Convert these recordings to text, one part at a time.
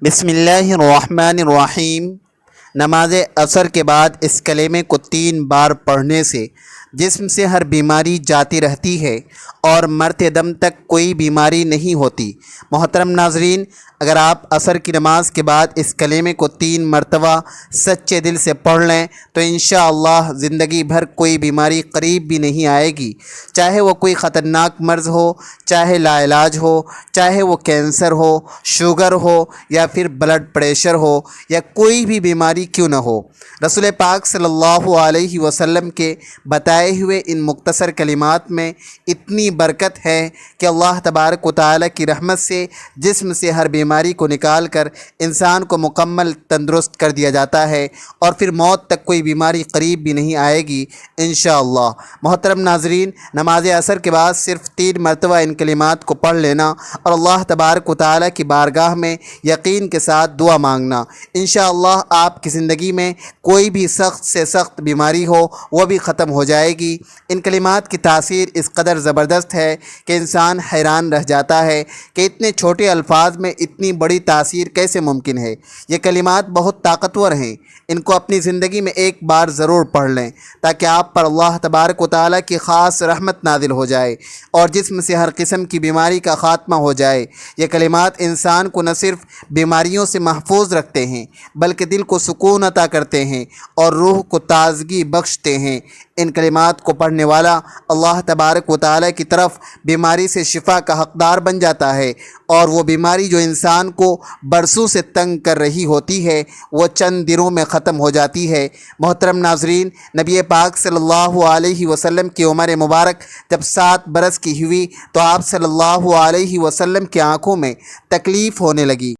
بسم اللہ الرحمن الرحیم۔ نماز عصر کے بعد اس کلمے کو 3 بار پڑھنے سے جسم سے ہر بیماری جاتی رہتی ہے اور مرتے دم تک کوئی بیماری نہیں ہوتی۔ محترم ناظرین، اگر آپ عصر کی نماز کے بعد اس کلمے کو 3 مرتبہ سچے دل سے پڑھ لیں تو انشاءاللہ زندگی بھر کوئی بیماری قریب بھی نہیں آئے گی، چاہے وہ کوئی خطرناک مرض ہو، چاہے لا علاج ہو، چاہے وہ کینسر ہو، شوگر ہو یا پھر بلڈ پریشر ہو یا کوئی بھی بیماری کیوں نہ ہو۔ رسول پاک صلی اللہ علیہ وسلم کے بتائے ہوئے ان مختصر کلمات میں اتنی برکت ہے کہ اللہ تبارک و تعالیٰ کی رحمت سے جسم سے ہر بیماری کو نکال کر انسان کو مکمل تندرست کر دیا جاتا ہے اور پھر موت تک کوئی بیماری قریب بھی نہیں آئے گی انشاءاللہ۔ محترم ناظرین، نماز عصر کے بعد صرف 3 مرتبہ ان کلمات کو پڑھ لینا اور اللہ تبارک و تعالیٰ کی بارگاہ میں یقین کے ساتھ دعا مانگنا، انشاءاللہ آپ کی زندگی میں کوئی بھی سخت سے سخت بیماری ہو وہ بھی ختم ہو جائے گی۔ ان کلمات کی تاثیر اس قدر زبردست ہے کہ انسان حیران رہ جاتا ہے کہ اتنے چھوٹے الفاظ میں اتنی بڑی تاثیر کیسے ممکن ہے۔ یہ کلمات بہت طاقتور ہیں، ان کو اپنی زندگی میں ایک بار ضرور پڑھ لیں تاکہ آپ پر اللہ تبارک و تعالیٰ کی خاص رحمت نازل ہو جائے اور جسم سے ہر قسم کی بیماری کا خاتمہ ہو جائے۔ یہ کلمات انسان کو نہ صرف بیماریوں سے محفوظ رکھتے ہیں بلکہ دل کو سکون عطا کرتے ہیں اور روح کو تازگی بخشتے ہیں۔ ان کلمات کو پڑھنے والا اللہ تبارک و تعالیٰ کی طرف بیماری سے شفا کا حقدار بن جاتا ہے اور وہ بیماری جو انسان کو برسوں سے تنگ کر رہی ہوتی ہے وہ چند دنوں میں ختم ہو جاتی ہے۔ محترم ناظرین، نبی پاک صلی اللہ علیہ وسلم کی عمر مبارک جب 7 برس کی ہوئی تو آپ صلی اللہ علیہ وسلم کی آنکھوں میں تکلیف ہونے لگی۔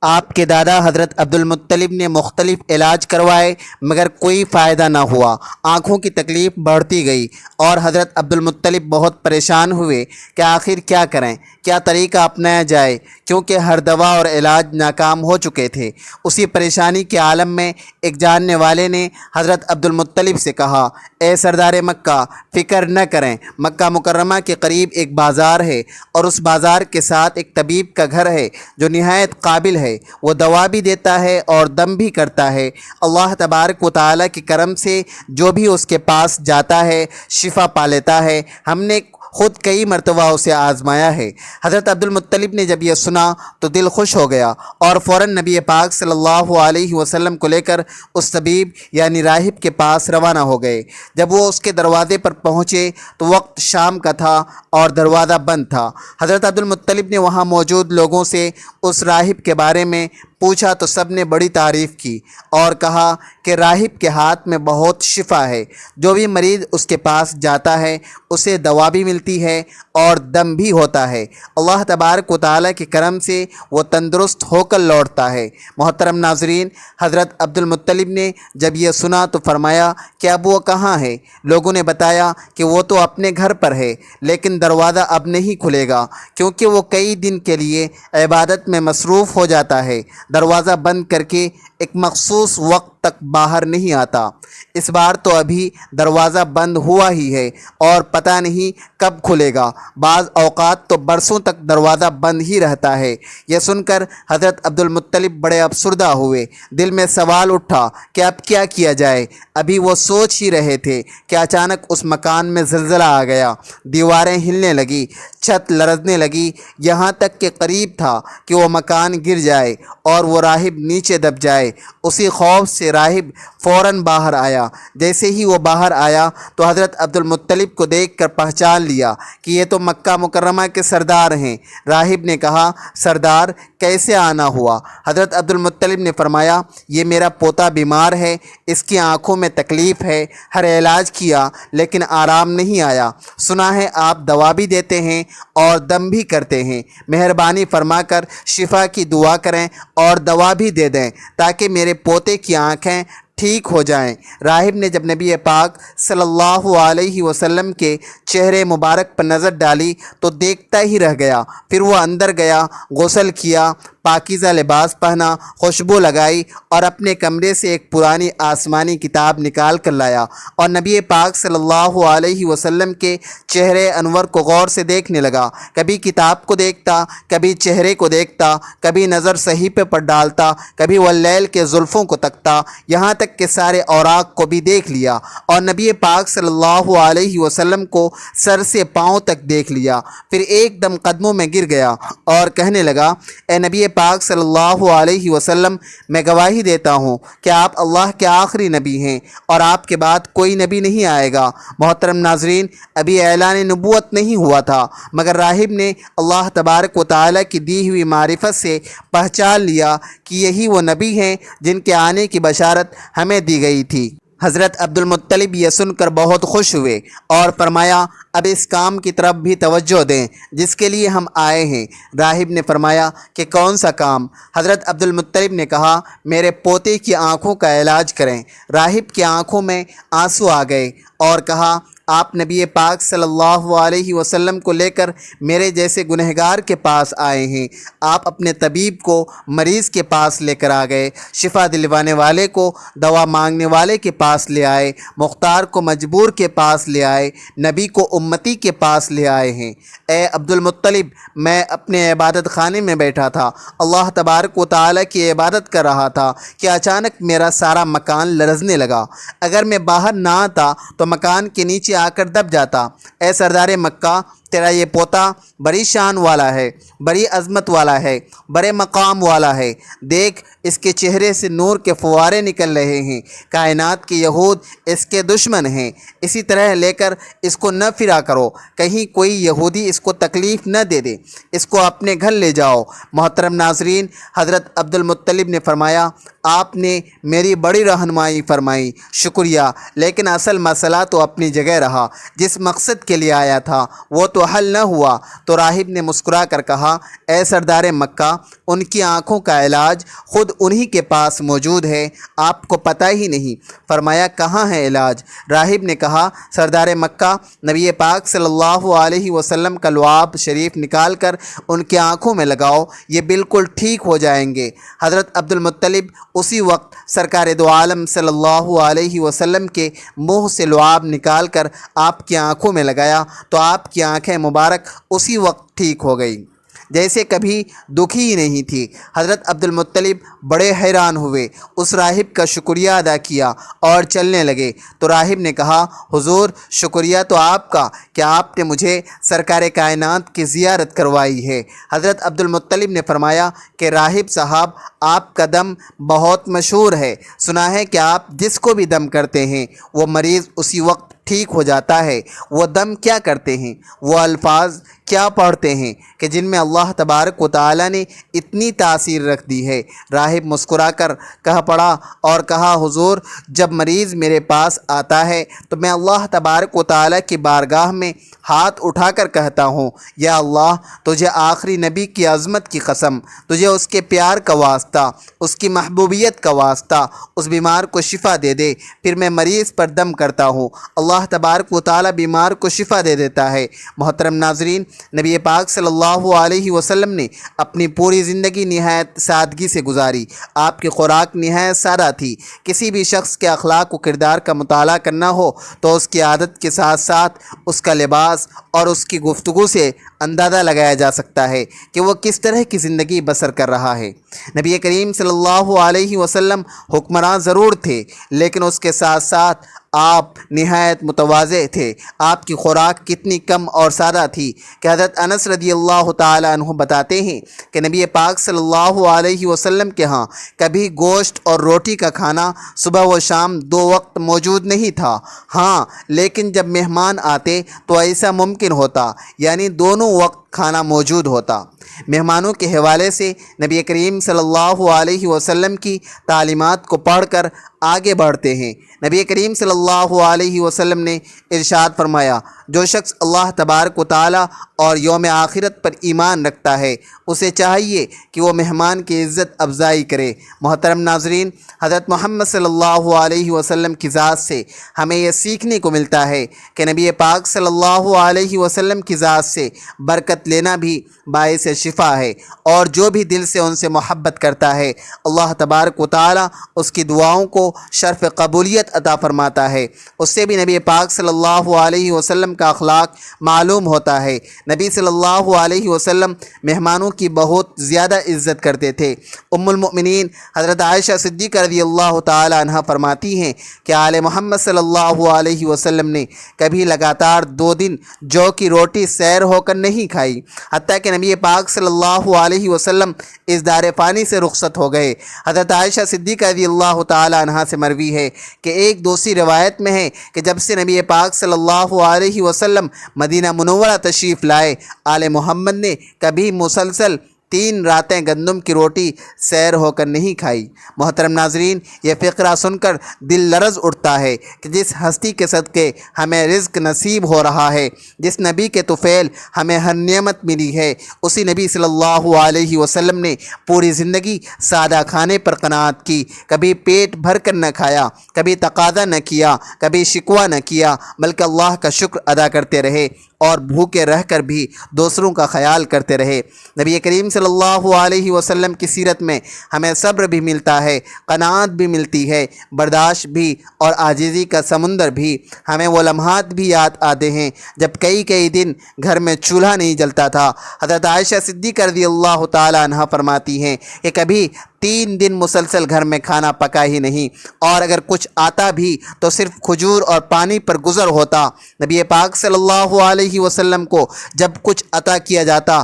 آپ کے دادا حضرت عبد المطلب نے مختلف علاج کروائے مگر کوئی فائدہ نہ ہوا، آنکھوں کی تکلیف بڑھتی گئی اور حضرت عبد المطلب بہت پریشان ہوئے کہ آخر کیا کریں، کیا طریقہ اپنایا جائے، کیونکہ ہر دوا اور علاج ناکام ہو چکے تھے۔ اسی پریشانی کے عالم میں ایک جاننے والے نے حضرت عبد المطلب سے کہا، اے سردار مکہ، فکر نہ کریں، مکہ مکرمہ کے قریب ایک بازار ہے اور اس بازار کے ساتھ ایک طبیب کا گھر ہے جو نہایت قابل ہے، وہ دوا بھی دیتا ہے اور دم بھی کرتا ہے۔ اللہ تبارک و تعالیٰ کے کرم سے جو بھی اس کے پاس جاتا ہے شفا پا لیتا ہے، ہم نے خود کئی مرتبہ اسے آزمایا ہے۔ حضرت عبد المطلب نے جب یہ سنا تو دل خوش ہو گیا اور فوراً نبی پاک صلی اللہ علیہ وسلم کو لے کر اس طبیب یعنی راہب کے پاس روانہ ہو گئے۔ جب وہ اس کے دروازے پر پہنچے تو وقت شام کا تھا اور دروازہ بند تھا۔ حضرت عبد المطلب نے وہاں موجود لوگوں سے اس راہب کے بارے میں پوچھا تو سب نے بڑی تعریف کی اور کہا کہ راہب کے ہاتھ میں بہت شفا ہے، جو بھی مریض اس کے پاس جاتا ہے اسے دوا بھی ملتی ہے اور دم بھی ہوتا ہے۔ اللہ تبارک و تعالیٰ کے کرم سے وہ تندرست ہو کر لوٹتا ہے۔ محترم ناظرین، حضرت عبد المطلب نے جب یہ سنا تو فرمایا کہ اب وہ کہاں ہے؟ لوگوں نے بتایا کہ وہ تو اپنے گھر پر ہے لیکن دروازہ اب نہیں کھلے گا کیونکہ وہ کئی دن کے لیے عبادت میں مصروف ہو جاتا ہے، دروازہ بند کر کے ایک مخصوص وقت تک باہر نہیں آتا۔ اس بار تو ابھی دروازہ بند ہوا ہی ہے اور پتہ نہیں کب کھلے گا، بعض اوقات تو برسوں تک دروازہ بند ہی رہتا ہے۔ یہ سن کر حضرت عبد المطلب بڑے افسردہ ہوئے، دل میں سوال اٹھا کہ اب کیا کیا جائے۔ ابھی وہ سوچ ہی رہے تھے کہ اچانک اس مکان میں زلزلہ آ گیا، دیواریں ہلنے لگی، چھت لرزنے لگی، یہاں تک کہ قریب تھا کہ وہ مکان گر جائے اور وہ راہب نیچے دب جائے۔ اسی خوف سے راہب فوراً باہر آیا۔ جیسے ہی وہ باہر آیا تو حضرت عبد المطلب کو دیکھ کر پہچان لیا کہ یہ تو مکہ مکرمہ کے سردار ہیں۔ راہب نے کہا، سردار کیسے آنا ہوا؟ حضرت عبد المطلب نے فرمایا، یہ میرا پوتا بیمار ہے، اس کی آنکھوں میں تکلیف ہے، ہر علاج کیا لیکن آرام نہیں آیا، سنا ہے آپ دوا بھی دیتے ہیں اور دم بھی کرتے ہیں، مہربانی فرما کر شفا کی دعا کریں اور دوا بھی دے دیں تاکہ میرے پوتے کی آنکھیں ٹھیک ہو جائیں۔ راہب نے جب نبی پاک صلی اللہ علیہ وسلم کے چہرے مبارک پر نظر ڈالی تو دیکھتا ہی رہ گیا۔ پھر وہ اندر گیا، غسل کیا، پاکیزہ لباس پہنا، خوشبو لگائی اور اپنے کمرے سے ایک پرانی آسمانی کتاب نکال کر لایا اور نبی پاک صلی اللہ علیہ وسلم کے چہرے انور کو غور سے دیکھنے لگا۔ کبھی کتاب کو دیکھتا، کبھی چہرے کو دیکھتا، کبھی نظر صحیفے پر ڈالتا، کبھی واللیل کے زلفوں کو تکتا، یہاں تک کہ سارے اوراق کو بھی دیکھ لیا اور نبی پاک صلی اللہ علیہ وسلم کو سر سے پاؤں تک دیکھ لیا۔ پھر ایک دم قدموں میں گر گیا اور کہنے لگا، اے نبی پاک صلی اللہ علیہ وسلم، میں گواہی دیتا ہوں کہ آپ اللہ کے آخری نبی ہیں اور آپ کے بعد کوئی نبی نہیں آئے گا۔ محترم ناظرین، ابھی اعلان نبوت نہیں ہوا تھا مگر راہب نے اللہ تبارک و تعالیٰ کی دی ہوئی معرفت سے پہچان لیا کہ یہی وہ نبی ہیں جن کے آنے کی بشارت ہمیں دی گئی تھی۔ حضرت عبد المطلب یہ سن کر بہت خوش ہوئے اور فرمایا، اب اس کام کی طرف بھی توجہ دیں جس کے لیے ہم آئے ہیں۔ راہب نے فرمایا کہ کون سا کام؟ حضرت عبد المطلب نے کہا، میرے پوتے کی آنکھوں کا علاج کریں۔ راہب کی آنکھوں میں آنسو آ گئے اور کہا، آپ نبی پاک صلی اللہ علیہ وسلم کو لے کر میرے جیسے گنہگار کے پاس آئے ہیں۔ آپ اپنے طبیب کو مریض کے پاس لے کر آ گئے، شفا دلوانے والے کو دوا مانگنے والے کے پاس لے آئے، مختار کو مجبور کے پاس لے آئے، نبی کو امتی کے پاس لے آئے ہیں۔ اے عبد المطلب، میں اپنے عبادت خانے میں بیٹھا تھا، اللہ تبارک و تعالیٰ کی عبادت کر رہا تھا کہ اچانک میرا سارا مکان لرزنے لگا۔ اگر میں باہر نہ آتا تو مکان کے نیچے آ کر دب جاتا۔ اے سردار مکہ، تیرا یہ پوتا بڑی شان والا ہے، بڑی عظمت والا ہے، بڑے مقام والا ہے۔ دیکھ، اس کے چہرے سے نور کے فوارے نکل رہے ہیں۔ کائنات کے یہود اس کے دشمن ہیں، اسی طرح لے کر اس کو نہ پھرا کرو، کہیں کوئی یہودی اس کو تکلیف نہ دے دے، اس کو اپنے گھر لے جاؤ۔ محترم ناظرین، حضرت عبد المطلب نے فرمایا، آپ نے میری بڑی رہنمائی فرمائی، شکریہ، لیکن اصل مسئلہ تو اپنی جگہ رہا۔ جس مقصد کے لیے آیا تھا وہ تو حل نہ ہوا۔ تو راہب نے مسکرا کر کہا، اے سردار مکہ، ان کی آنکھوں کا علاج خود انہی کے پاس موجود ہے، آپ کو پتہ ہی نہیں۔ فرمایا، کہاں ہے علاج؟ راہب نے کہا، سردار مکہ، نبی پاک صلی اللہ علیہ وسلم کا لعاب شریف نکال کر ان کی آنکھوں میں لگاؤ، یہ بالکل ٹھیک ہو جائیں گے۔ حضرت عبد المطلب اسی وقت سرکار دو عالم صلی اللہ علیہ وسلم کے منہ سے لعاب نکال کر آپ کی آنکھوں میں لگایا تو آپ کی آنکھیں مبارک اسی وقت ٹھیک ہو گئیں، جیسے کبھی دکھی ہی نہیں تھی۔ حضرت عبد المطلب بڑے حیران ہوئے، اس راہب کا شکریہ ادا کیا اور چلنے لگے۔ تو راہب نے کہا، حضور، شکریہ تو آپ کا کہ آپ نے مجھے سرکار کائنات کی زیارت کروائی ہے۔ حضرت عبد المطلب نے فرمایا کہ راہب صاحب، آپ کا دم بہت مشہور ہے، سنا ہے کہ آپ جس کو بھی دم کرتے ہیں وہ مریض اسی وقت ٹھیک ہو جاتا ہے۔ وہ دم کیا کرتے ہیں، وہ الفاظ کیا پڑھتے ہیں کہ جن میں اللہ تبارک و تعالیٰ نے اتنی تاثیر رکھ دی ہے؟ راہب مسکرا کر کہہ پڑا اور کہا، حضور، جب مریض میرے پاس آتا ہے تو میں اللہ تبارک و تعالیٰ کی بارگاہ میں ہاتھ اٹھا کر کہتا ہوں، یا اللہ، تجھے آخری نبی کی عظمت کی قسم، تجھے اس کے پیار کا واسطہ، اس کی محبوبیت کا واسطہ، اس بیمار کو شفا دے دے۔ پھر میں مریض پر دم کرتا ہوں، اللہ تبارک و تعالیٰ بیمار کو شفا دے دیتا ہے۔ محترم ناظرین، نبی پاک صلی اللہ علیہ وسلم نے اپنی پوری زندگی نہایت سادگی سے گزاری۔ آپ کی خوراک نہایت سادہ تھی۔ کسی بھی شخص کے اخلاق و کردار کا مطالعہ کرنا ہو تو اس کی عادت کے ساتھ ساتھ اس کا لباس اور اس کی گفتگو سے اندازہ لگایا جا سکتا ہے کہ وہ کس طرح کی زندگی بسر کر رہا ہے۔ نبی کریم صلی اللہ علیہ وسلم حکمراں ضرور تھے، لیکن اس کے ساتھ ساتھ آپ نہایت متواضع تھے۔ آپ کی خوراک کتنی کم اور سادہ تھی کہ حضرت انس رضی اللہ تعالیٰ عنہ بتاتے ہیں کہ نبی پاک صلی اللہ علیہ وسلم کے ہاں کبھی گوشت اور روٹی کا کھانا صبح و شام دو وقت موجود نہیں تھا۔ ہاں، لیکن جب مہمان آتے تو ایسا ممکن ہوتا، یعنی دونوں وقت کھانا موجود ہوتا۔ مہمانوں کے حوالے سے نبی کریم صلی اللہ علیہ وسلم کی تعلیمات کو پڑھ کر آگے بڑھتے ہیں۔ نبی کریم صلی اللہ علیہ وسلم نے ارشاد فرمایا، جو شخص اللہ تبارک و تعالی اور یوم آخرت پر ایمان رکھتا ہے اسے چاہیے کہ وہ مہمان کی عزت افزائی کرے۔ محترم ناظرین، حضرت محمد صلی اللہ علیہ وسلم کی ذات سے ہمیں یہ سیکھنے کو ملتا ہے کہ نبی پاک صلی اللہ علیہ وسلم کی ذات سے برکت لینا بھی باعث شفا ہے، اور جو بھی دل سے ان سے محبت کرتا ہے اللہ تبارک و تعالی اس کی دعاؤں کو شرف قبولیت عطا فرماتا ہے۔ اس سے بھی نبی پاک صلی اللہ علیہ وسلم کا اخلاق معلوم ہوتا ہے۔ نبی صلی اللہ علیہ وسلم مہمانوں کی بہت زیادہ عزت کرتے تھے۔ ام المؤمنین حضرت عائشہ صدیقہ رضی اللہ تعالی عنہ فرماتی ہیں کہ آل محمد صلی اللہ علیہ وسلم نے کبھی لگاتار 2 دن جو کی روٹی سیر ہو کر نہیں کھائی، حتیٰ کہ نبی پاک صلی اللہ علیہ وسلم اس دار فانی سے رخصت ہو گئے۔ حضرت عائشہ صدیقہ رضی اللہ تعالی عنہ سے مروی ہے کہ ایک دوسری روایت میں ہے کہ جب سے نبی پاک صلی اللہ علیہ وسلم مدینہ منورہ تشریف لائے، آل محمد نے کبھی مسلسل 3 راتیں گندم کی روٹی سیر ہو کر نہیں کھائی۔ محترم ناظرین، یہ فقرہ سن کر دل لرز اٹھتا ہے کہ جس ہستی کے صدقے ہمیں رزق نصیب ہو رہا ہے، جس نبی کے طفیل ہمیں ہر نعمت ملی ہے، اسی نبی صلی اللہ علیہ وسلم نے پوری زندگی سادہ کھانے پر قناعت کی، کبھی پیٹ بھر کر نہ کھایا، کبھی تقاضا نہ کیا، کبھی شکوہ نہ کیا، بلکہ اللہ کا شکر ادا کرتے رہے اور بھوکے رہ کر بھی دوسروں کا خیال کرتے رہے۔ نبی کریم صلی اللہ علیہ وسلم کی سیرت میں ہمیں صبر بھی ملتا ہے، قناعت بھی ملتی ہے، برداشت بھی اور عاجزی کا سمندر بھی۔ ہمیں وہ لمحات بھی یاد آتے ہیں جب کئی دن گھر میں چولہا نہیں جلتا تھا۔ حضرت عائشہ صدیقہ رضی اللہ تعالی عنہ فرماتی ہیں کہ کبھی 3 دن مسلسل گھر میں کھانا پکا ہی نہیں، اور اگر کچھ آتا بھی تو صرف کھجور اور پانی پر گزر ہوتا۔ نبی پاک صلی اللہ علیہ وسلم کو جب کچھ عطا کیا جاتا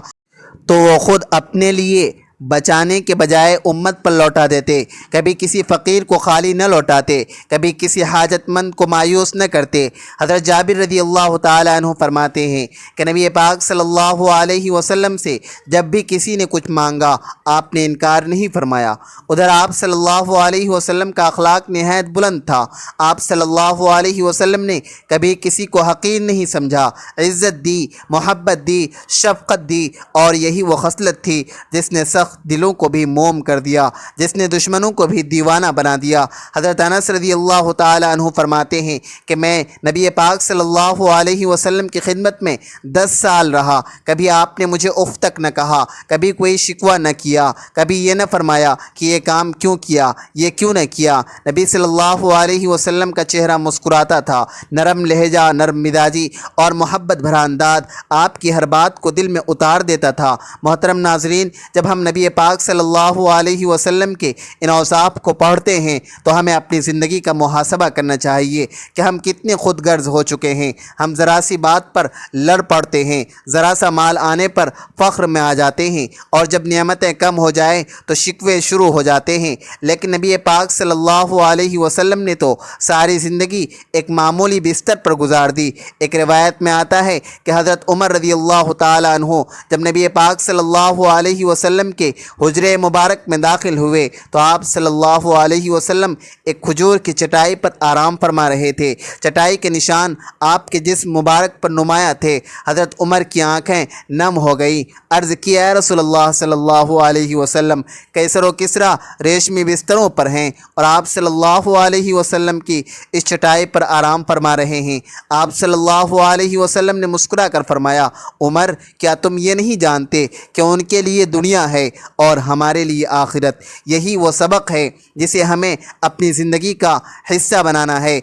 تو وہ خود اپنے لیے بچانے کے بجائے امت پر لوٹا دیتے، کبھی کسی فقیر کو خالی نہ لوٹاتے، کبھی کسی حاجت مند کو مایوس نہ کرتے۔ حضرت جابر رضی اللہ تعالی عنہ فرماتے ہیں کہ نبی پاک صلی اللہ علیہ وسلم سے جب بھی کسی نے کچھ مانگا آپ نے انکار نہیں فرمایا۔ ادھر آپ صلی اللہ علیہ وسلم کا اخلاق نہایت بلند تھا۔ آپ صلی اللہ علیہ وسلم نے کبھی کسی کو حقیر نہیں سمجھا، عزت دی، محبت دی، شفقت دی، اور یہی وہ خصلت تھی جس نے سخت دلوں کو بھی موم کر دیا، جس نے دشمنوں کو بھی دیوانہ بنا دیا۔ حضرت انس رضی اللہ تعالی عنہ فرماتے ہیں کہ میں نبی پاک صلی اللہ علیہ وسلم کی خدمت میں 10 سال رہا، کبھی آپ نے مجھے اف تک نہ کہا، کبھی کوئی شکوہ نہ کیا، کبھی یہ نہ فرمایا کہ یہ کام کیوں کیا، یہ کیوں نہ کیا۔ نبی صلی اللہ علیہ وسلم کا چہرہ مسکراتا تھا، نرم لہجہ، نرم مزاجی اور محبت بھرا انداز آپ کی ہر بات کو دل میں اتار دیتا تھا۔ محترم ناظرین، جب ہم نبی پاک صلی اللہ علیہ وسلم کے ان اوصاف کو پڑھتے ہیں تو ہمیں اپنی زندگی کا محاسبہ کرنا چاہیے کہ ہم کتنے خود غرض ہو چکے ہیں۔ ہم ذرا سی بات پر لڑ پڑتے ہیں، ذرا سا مال آنے پر فخر میں آ جاتے ہیں، اور جب نعمتیں کم ہو جائیں تو شکوے شروع ہو جاتے ہیں۔ لیکن نبی پاک صلی اللہ علیہ وسلم نے تو ساری زندگی ایک معمولی بستر پر گزار دی۔ ایک روایت میں آتا ہے کہ حضرت عمر رضی اللہ تعالی عنہ جب نبی پاک صلی اللہ علیہ وسلم کے حجرے مبارک میں داخل ہوئے تو آپ صلی اللہ علیہ وسلم ایک کھجور کی چٹائی پر آرام فرما رہے تھے۔ چٹائی کے نشان آپ کے جسم مبارک پر نمایاں تھے۔ حضرت عمر کی آنکھیں نم ہو گئیں۔ عرض کیا، اے رسول اللہ صلی اللہ علیہ وسلم، کیسر و کسرا ریشمی بستروں پر ہیں اور آپ صلی اللہ علیہ وسلم کی اس چٹائی پر آرام فرما رہے ہیں۔ آپ صلی اللہ علیہ وسلم نے مسکرا کر فرمایا، عمر، کیا تم یہ نہیں جانتے کہ ان کے لیے دنیا ہے اور ہمارے لیے آخرت؟ یہی وہ سبق ہے جسے ہمیں اپنی زندگی کا حصہ بنانا ہے۔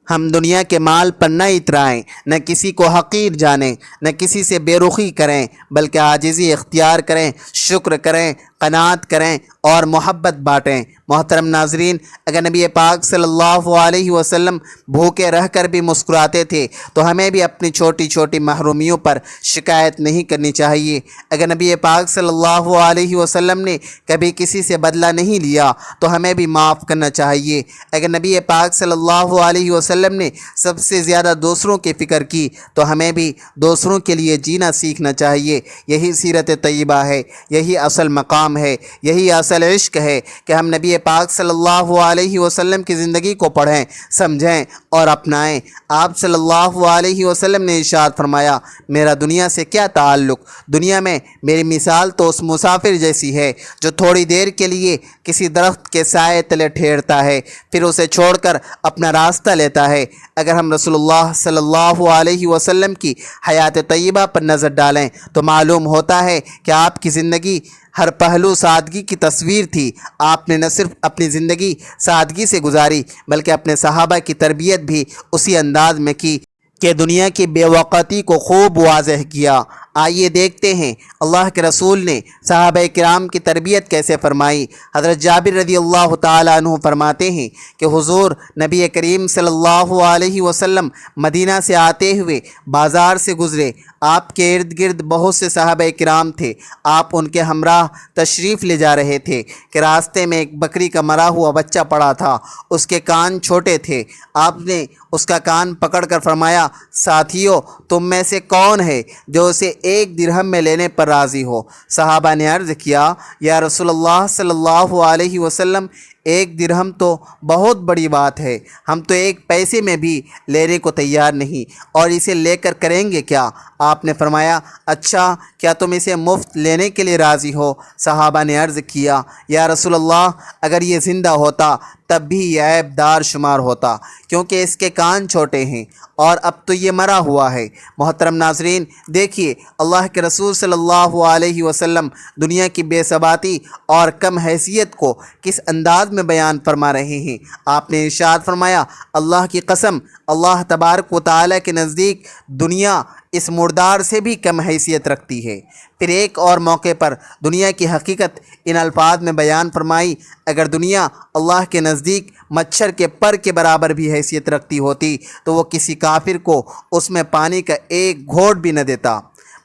ہم دنیا کے مال پر نہ اترائیں، نہ کسی کو حقیر جانیں، نہ کسی سے بے رخی کریں، بلکہ عاجزی اختیار کریں، شکر کریں، قناعت کریں اور محبت بانٹیں۔ محترم ناظرین، اگر نبی پاک صلی اللہ علیہ وسلم بھوکے رہ کر بھی مسکراتے تھے تو ہمیں بھی اپنی چھوٹی چھوٹی محرومیوں پر شکایت نہیں کرنی چاہیے۔ اگر نبی پاک صلی اللہ علیہ وسلم نے کبھی کسی سے بدلہ نہیں لیا تو ہمیں بھی معاف کرنا چاہیے۔ اگر نبی پاک صلی اللہ علیہ وسلم نے سب سے زیادہ دوسروں کی فکر کی تو ہمیں بھی دوسروں کے لیے جینا سیکھنا چاہیے۔ یہی سیرت طیبہ ہے، یہی اصل مقام کام ہے، یہی اصل عشق ہے کہ ہم نبی پاک صلی اللہ علیہ وسلم کی زندگی کو پڑھیں، سمجھیں اور اپنائیں۔ آپ صلی اللہ علیہ وسلم نے ارشاد فرمایا، میرا دنیا سے کیا تعلق؟ دنیا میں میری مثال تو اس مسافر جیسی ہے جو تھوڑی دیر کے لیے کسی درخت کے سائے تلے ٹھہرتا ہے، پھر اسے چھوڑ کر اپنا راستہ لیتا ہے۔ اگر ہم رسول اللہ صلی اللہ علیہ وسلم کی حیات طیبہ پر نظر ڈالیں تو معلوم ہوتا ہے کہ آپ کی زندگی ہر پہلو سادگی کی تصویر تھی۔ آپ نے نہ صرف اپنی زندگی سادگی سے گزاری بلکہ اپنے صحابہ کی تربیت بھی اسی انداز میں کی کہ دنیا کی بے وقتی کو خوب واضح کیا۔ آئیے دیکھتے ہیں اللہ کے رسول نے صحابہ کرام کی تربیت کیسے فرمائی۔ حضرت جابر رضی اللہ تعالیٰ عنہ فرماتے ہیں کہ حضور نبی کریم صلی اللہ علیہ وسلم مدینہ سے آتے ہوئے بازار سے گزرے۔ آپ کے ارد گرد بہت سے صحابہ کرام تھے۔ آپ ان کے ہمراہ تشریف لے جا رہے تھے کہ راستے میں ایک بکری کا مرا ہوا بچہ پڑا تھا۔ اس کے کان چھوٹے تھے۔ آپ نے اس کا کان پکڑ کر فرمایا، ساتھیو تم میں سے کون ہے جو اسے 1 درہم میں لینے پر راضی ہو؟ صحابہ نے عرض کیا، یا رسول اللہ صلی اللہ علیہ وسلم 1 درہم تو بہت بڑی بات ہے، ہم تو 1 پیسے میں بھی لینے کو تیار نہیں، اور اسے لے کر کریں گے کیا؟ آپ نے فرمایا، اچھا کیا تم اسے مفت لینے کے لیے راضی ہو؟ صحابہ نے عرض کیا، یا رسول اللہ اگر یہ زندہ ہوتا تب بھی یہ عیب دار شمار ہوتا، کیونکہ اس کے کان چھوٹے ہیں اور اب تو یہ مرا ہوا ہے۔ محترم ناظرین، دیکھیے اللہ کے رسول صلی اللہ علیہ وسلم دنیا کی بے ثباتی اور کم حیثیت کو کس انداز میں بیان فرما رہے ہیں۔ آپ نے ارشاد فرمایا، اللہ کی قسم اللہ تبارک و تعالیٰ کے نزدیک دنیا اس مردار سے بھی کم حیثیت رکھتی ہے۔ پھر ایک اور موقع پر دنیا کی حقیقت ان الفاظ میں بیان فرمائی، اگر دنیا اللہ کے نزدیک مچھر کے پر کے برابر بھی حیثیت رکھتی ہوتی تو وہ کسی کافر کو اس میں پانی کا 1 گھونٹ بھی نہ دیتا۔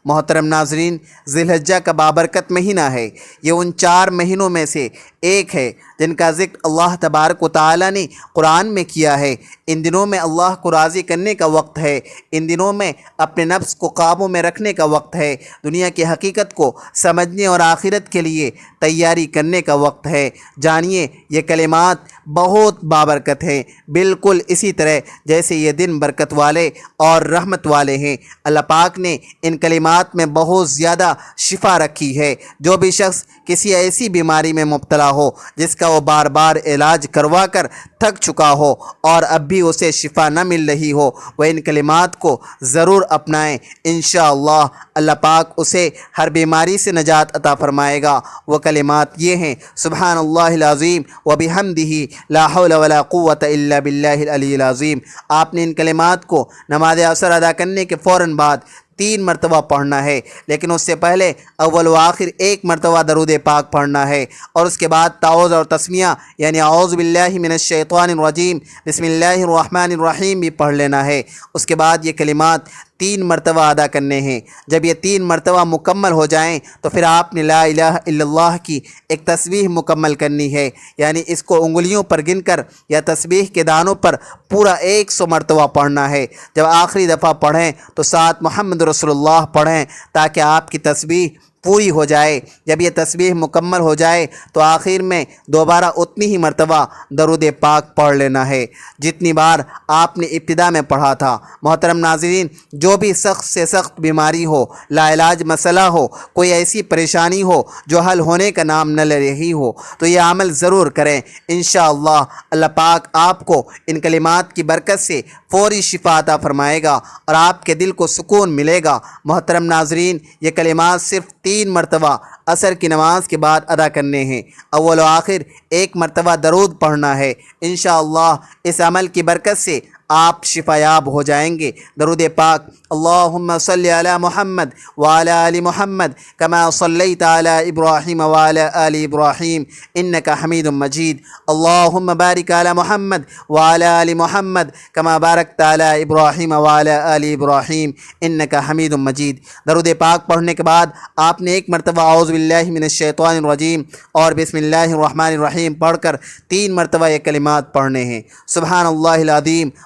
محترم ناظرین، ذی الحجہ کا بابرکت مہینہ ہے۔ یہ ان 4 مہینوں میں سے ایک ہے جن کا ذکر اللہ تبارک و تعالیٰ نے قرآن میں کیا ہے۔ ان دنوں میں اللہ کو راضی کرنے کا وقت ہے۔ ان دنوں میں اپنے نفس کو قابو میں رکھنے کا وقت ہے۔ دنیا کی حقیقت کو سمجھنے اور آخرت کے لیے تیاری کرنے کا وقت ہے۔ جانیے یہ کلمات بہت بابرکت ہیں، بالکل اسی طرح جیسے یہ دن برکت والے اور رحمت والے ہیں۔ اللہ پاک نے ان کلمات میں بہت زیادہ شفا رکھی ہے۔ جو بھی شخص کسی ایسی بیماری میں مبتلا ہو جس کا وہ بار بار علاج کروا کر تھک چکا ہو اور اب بھی اسے شفا نہ مل رہی ہو، وہ ان کلمات کو ضرور اپنائیں۔ انشاءاللہ اللہ پاک اسے ہر بیماری سے نجات عطا فرمائے گا۔ وہ کلمات یہ ہیں، سبحان اللہ العظیم وبحمدہ لا حول ولا قوة الا باللہ العلی العظیم۔ آپ نے ان کلمات کو نماز عصر ادا کرنے کے فوراً بعد 3 مرتبہ پڑھنا ہے، لیکن اس سے پہلے اول و آخر 1 مرتبہ درود پاک پڑھنا ہے، اور اس کے بعد تعوذ اور تسمیہ یعنی اعوذ باللہ من الشیطان الرجیم بسم اللہ الرحمن الرحیم بھی پڑھ لینا ہے۔ اس کے بعد یہ کلمات 3 مرتبہ ادا کرنے ہیں۔ جب یہ 3 مرتبہ مکمل ہو جائیں تو پھر آپ نے لا الہ الا اللہ کی ایک تسبیح مکمل کرنی ہے، یعنی اس کو انگلیوں پر گن کر یا تسبیح کے دانوں پر پورا 100 مرتبہ پڑھنا ہے۔ جب آخری دفعہ پڑھیں تو ساتھ محمد رسول اللہ پڑھیں تاکہ آپ کی تسبیح پوری ہو جائے۔ جب یہ تسبیح مکمل ہو جائے تو آخر میں دوبارہ اتنی ہی مرتبہ درود پاک پڑھ لینا ہے جتنی بار آپ نے ابتدا میں پڑھا تھا۔ محترم ناظرین، جو بھی سخت سے سخت بیماری ہو، لا علاج مسئلہ ہو، کوئی ایسی پریشانی ہو جو حل ہونے کا نام نہ لے رہی ہو، تو یہ عمل ضرور کریں۔ انشاءاللہ اللہ پاک آپ کو ان کلمات کی برکت سے فوری شفا عطا فرمائے گا اور آپ کے دل کو سکون ملے گا۔ محترم ناظرین، یہ کلمات صرف 3 مرتبہ عصر کی نماز کے بعد ادا کرنے ہیں۔ اول و آخر 1 مرتبہ درود پڑھنا ہے۔ انشاءاللہ اس عمل کی برکت سے آپ شفا یاب ہو جائیں گے۔ درود پاک، اللہم صلی علی محمد وعلی آل محمد کما صلیت علی ابراہیم وعلی آل ابراہیم انک حمید مجید، اللہم بارک علی محمد وعلی آل محمد کما بارکت علی ابراہیم وعلی آل ابراہیم انک حمید مجید۔ درود پاک پڑھنے کے بعد آپ نے 1 مرتبہ اعوذ باللہ من الشیطان الرجیم اور بسم اللہ الرحمن الرحیم پڑھ کر 3 مرتبہ یہ کلمات پڑھنے ہیں۔ سبحان اللہ العظیم